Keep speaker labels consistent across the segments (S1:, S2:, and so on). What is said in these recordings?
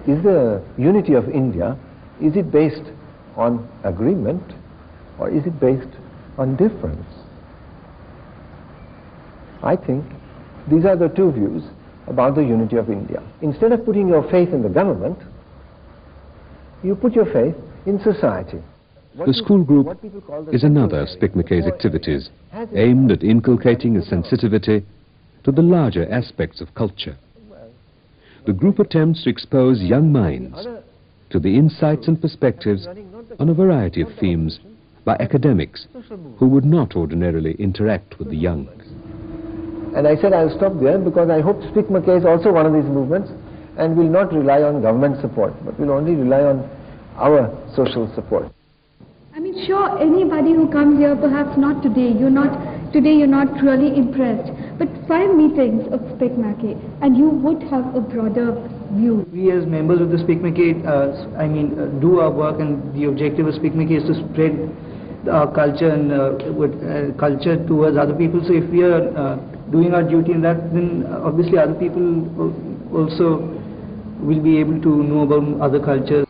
S1: is the unity of India, is it based on agreement or is it based on difference? I think these are the two views about the unity of India. Instead of putting your faith in the government, you put your faith in society.
S2: The school group is another of Spicmacay's activities, aimed at inculcating a sensitivity to the larger aspects of culture. The group attempts to expose young minds to the insights and perspectives on a variety of themes by academics who would not ordinarily interact with the young.
S1: And I said I'll stop there because I hope Spicmacay is also one of these movements and will not rely on government support, but will only rely on our social support.
S3: I mean, sure, anybody who comes here, perhaps not today, you're not really impressed, but 5 meetings of Spicmacay and you would have a broader view.
S4: We as members of the Spicmacay, do our work, and the objective of Spicmacay is to spread our culture and culture towards other people. So if we are doing our duty in that, then obviously other people also will be able to know about other cultures.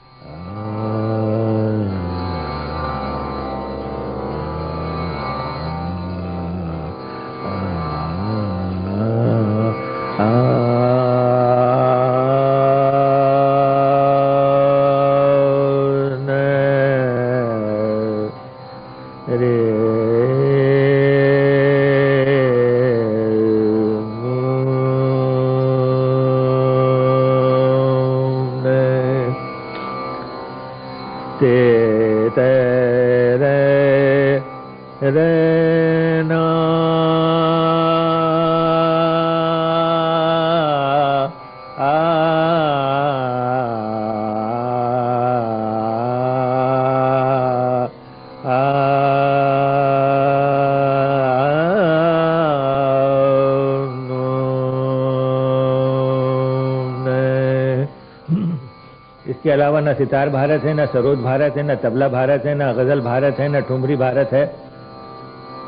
S5: इसके अलावा न सितार भारत है, न सरोद भारत है, न तबला भारत है, न गजल भारत है, न ठुमरी भारत है,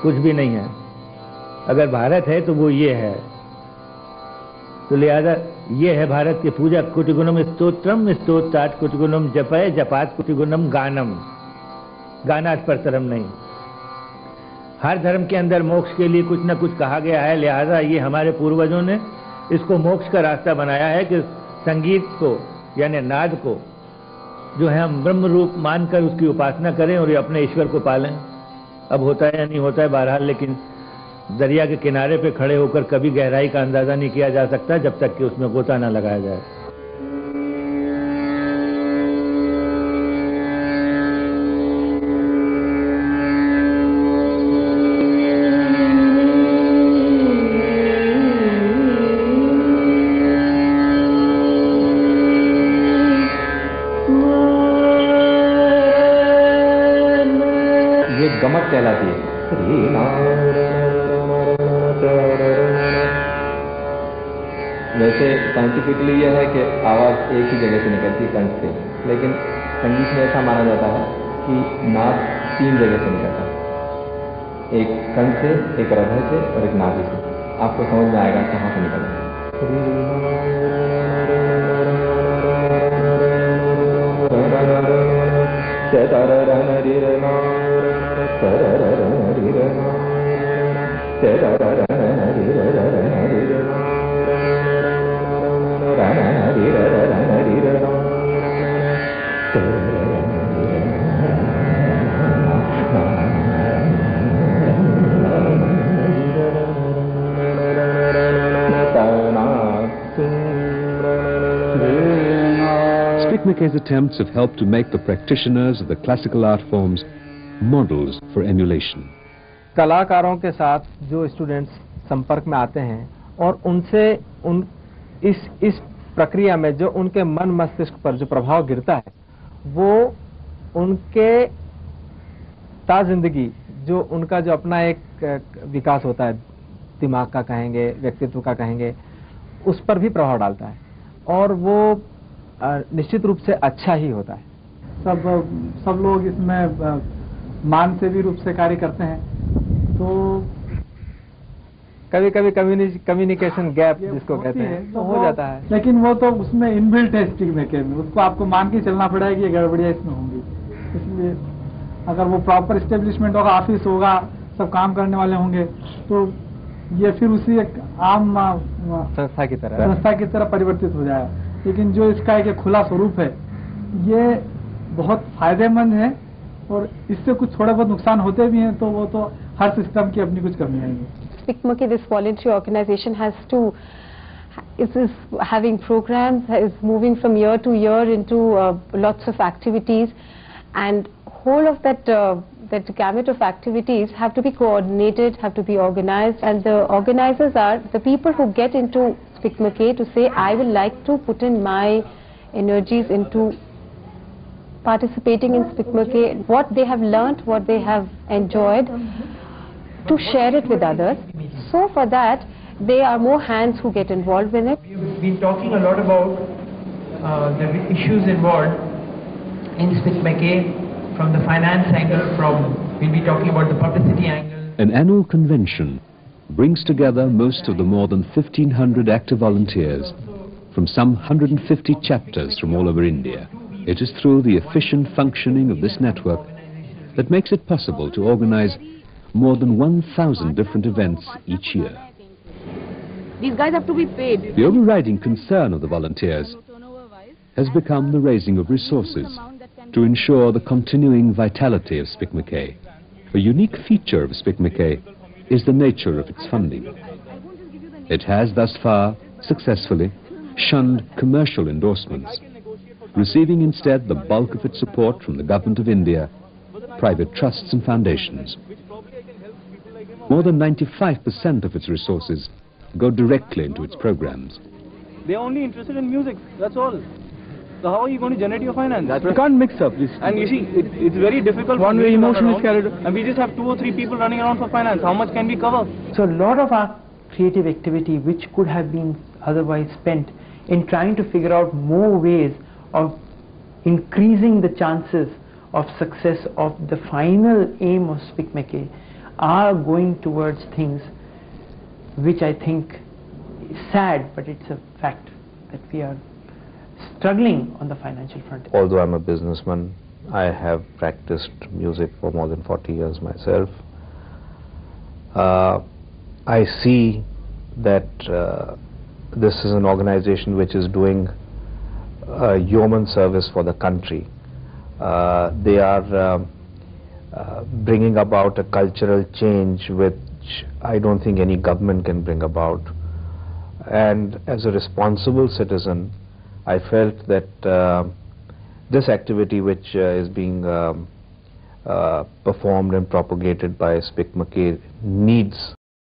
S5: कुछ भी नहीं है। अगर भारत है तो वो ये है। तो लिहाजा ये है भारत की पूजा। कुटिगुणम स्तोत्रम स्तोत्रात् कुटिगुणम जपय जपात् कुटिगुणम गानम। गानात् परतरम नहीं। हर धर्म के अंदर मोक्ष के लिए कुछ न कुछ कहा गया है, लिहाजा ये हमारे पूर्वजों ने इसको मोक्ष का रास्ता बनाया है कि संगीत को यानी नाद को जो है हम ब्रह्म रूप मानकर उसकी उपासना करें और ये अपने ईश्वर को पालें। अब होता है या नहीं होता है बहरहाल, लेकिन दरिया के किनारे पे खड़े होकर कभी गहराई का अंदाजा नहीं किया जा सकता जब तक कि उसमें गोता ना लगाया जाए।
S6: गमक कहलाती है। वैसे साइंटिफिकली यह है कि आवाज़ एक ही जगह से निकलती है, कंठ से, लेकिन संगीत में ऐसा माना जाता है कि नाद 3 जगह से निकलता है, एक कंठ से, एक हृदय से और एक नाभि से। आपको समझ में आएगा कहाँ से निकलता है।
S2: Spicmacay's attempts have helped to make the practitioners of the classical art forms models for emulation.
S7: कलाकारों के साथ जो स्टूडेंट्स संपर्क में आते हैं और उनसे इस प्रक्रिया में जो उनके मन मस्तिष्क पर जो प्रभाव गिरता है वो उनके ताज़िंदगी जो उनका जो अपना एक विकास होता है, दिमाग का कहेंगे, व्यक्तित्व का कहेंगे, उस पर भी प्रभाव डालता है और वो निश्चित रूप से अच्छा ही होता है।
S8: सब लोग इसमें मानसेवी रूप से कार्य करते हैं, तो
S7: कभी कभी कम्युनिकेशन गैप जिसको कहते हैं तो हो जाता है,
S8: लेकिन वो तो उसमें इनबिल्ट है स्पिकमैके में, उसको आपको मान के चलना पड़ेगा कि ये गड़बड़ियाँ इसमें होंगी। इसलिए अगर वो प्रॉपर इस्टेब्लिशमेंट होगा, ऑफिस होगा, सब काम करने वाले होंगे, तो ये फिर उसी एक आम
S7: संस्था की तरह
S8: परिवर्तित हो जाएगा। लेकिन जो इसका एक खुला स्वरूप है, ये बहुत फायदेमंद है, और इससे कुछ थोड़े बहुत नुकसान होते भी हैं, तो वो तो हर सिस्टम की अपनी कुछ कमियां हैं।
S9: Spicmacay, this voluntary organization is having programs, is moving from year to year into lots of activities, and whole of that gamut of activities have to be coordinated, have to be organized, and the organizers are the people who get into Spicmacay to say, I will like to put in my energies into participating in Spicmacay, what they have learnt, what they have enjoyed, to share it with others. So for that, there are more hands who get involved in it.
S10: We've been talking a lot about the issues involved in Spicmacay from the finance angle, we'll be talking about the publicity angle.
S2: An annual convention brings together most of the more than 1,500 active volunteers from some 150 chapters from all over India. It is through the efficient functioning of this network that makes it possible to organize more than 1,000 different events each year.
S11: These guys have to be paid.
S2: The overriding concern of the volunteers has become the raising of resources to ensure the continuing vitality of Spicmacay. A unique feature of Spicmacay is the nature of its funding. It has thus far successfully shunned commercial endorsements, receiving instead the bulk of its support from the Government of India, private trusts and foundations. More than 95% of its resources go directly into its programs.
S12: They're only interested in music, that's all. So how are you going to generate your finance?
S7: You can't mix up this.
S12: And you see, it's very difficult.
S7: One way emotion is carried.
S12: And we just have 2 or 3 people running around for finance. How much can we cover?
S4: So a lot of our creative activity, which could have been otherwise spent in trying to figure out more ways of increasing the chances of success of the final aim of Spicmacay, are going towards things which I think is sad, but it's a fact that we are struggling on the financial front.
S13: Although I'm a businessman, I have practiced music for more than 40 years myself. I see that this is an organization which is doing yeoman service for the country. They are bringing about a cultural change which I don't think any government can bring about. And as a responsible citizen, I felt that this activity which is being performed and propagated by Spicmacay needs